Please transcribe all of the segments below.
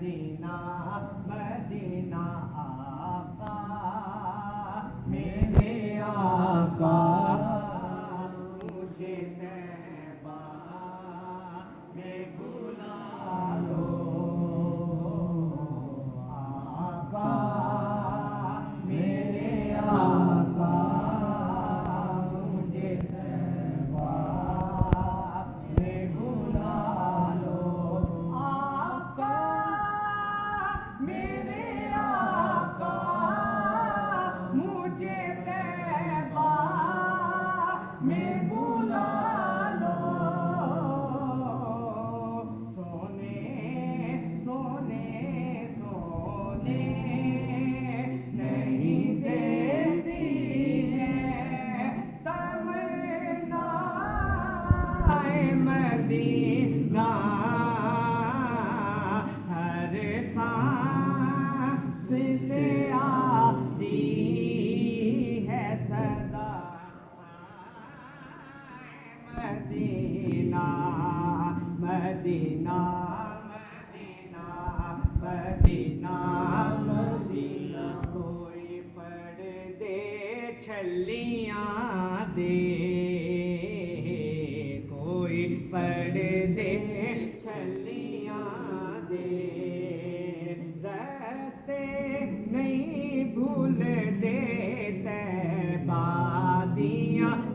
مدینہ مدینہ آقا میرے آقا مجھے طیبہ میں بلا لو آقا میرے آقا مجھے طیبہ میں بلا لو آقا میرے آقا مجھے طیبہ میں بلا لو سونے سونے سونے نہیں دیتی ہے تمنا مدینہ ہر سانس سے آتی ہے صدا مدینہ مدینہ مدینہ مدینہ مدینہ کوئی پردے چھلیاں دے کوئی پردے چھلیاں دے رستے نہیں بھولتے طیبہ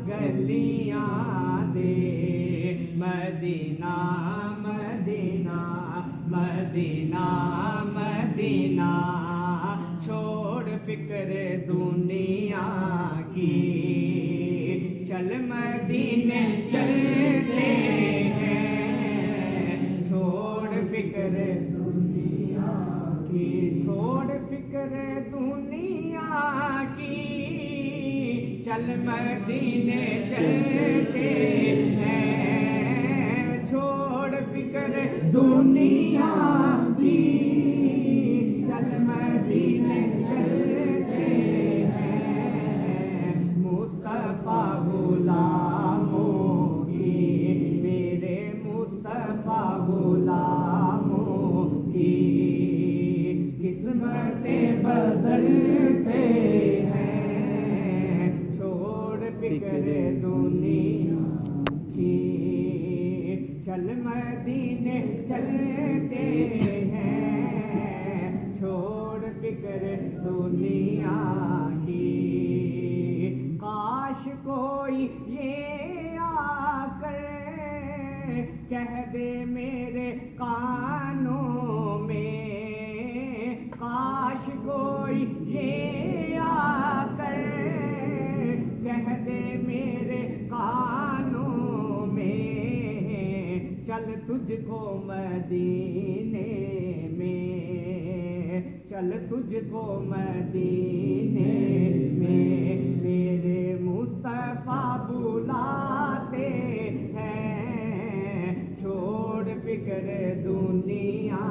گلیاں دے مدینہ مدینہ مدینہ مدینہ چھوڑ فکر دنیا کی چل مدینے چلتے ہیں چھوڑ فکر دنیا کی چھوڑ فکر دنیا کی چل مدینے چلتے ہیں چھوڑ فکر دنیا کی چل مدینے چلتے ہیں مصطفیٰ غلاموں کی میرے مصطفیٰ غلاموں کی قسمتیں بدلتے ہیں چھوڑ فکر دنیا کی چل مدینے چلتے ہیں چھوڑ فکر دنیا کی کاش کوئی یہ آ کر کہہ دے میرے کانوں میں کاش کوئی یہ آ کر کہہ دے میرے کانوں میں چل تجھ کو مدینے میں چل تجھ کو مدینے میں میرے مصطفیٰ بلاتے ہیں چھوڑ فکر دنیا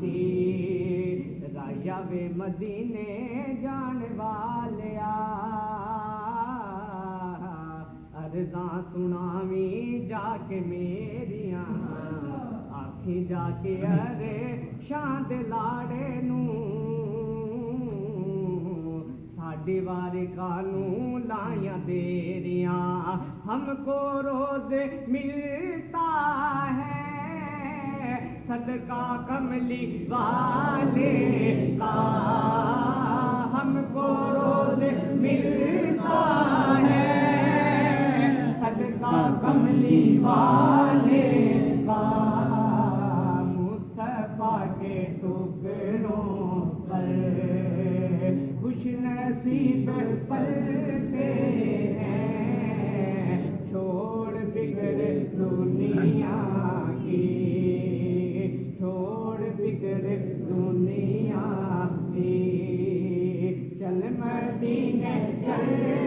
کی رایا وے مدینے جان والیا عرضاں سناویں جا کے میریاں آکھی جا کے ارے شاند لاڑے نوں ساڈی وارکانوں لائیاں دیریاں ہم کو روز ملتا ہے صدقہ کملی والے کا ہم کو روز ملتا ہے صدقہ کملی والے کا مصطفیٰ کے ٹکڑوں پر خوش نصیب پلتے ہیں چھوڑ فکر دنیا کی چھوڑ فکر دنیا کی چل مدینے چل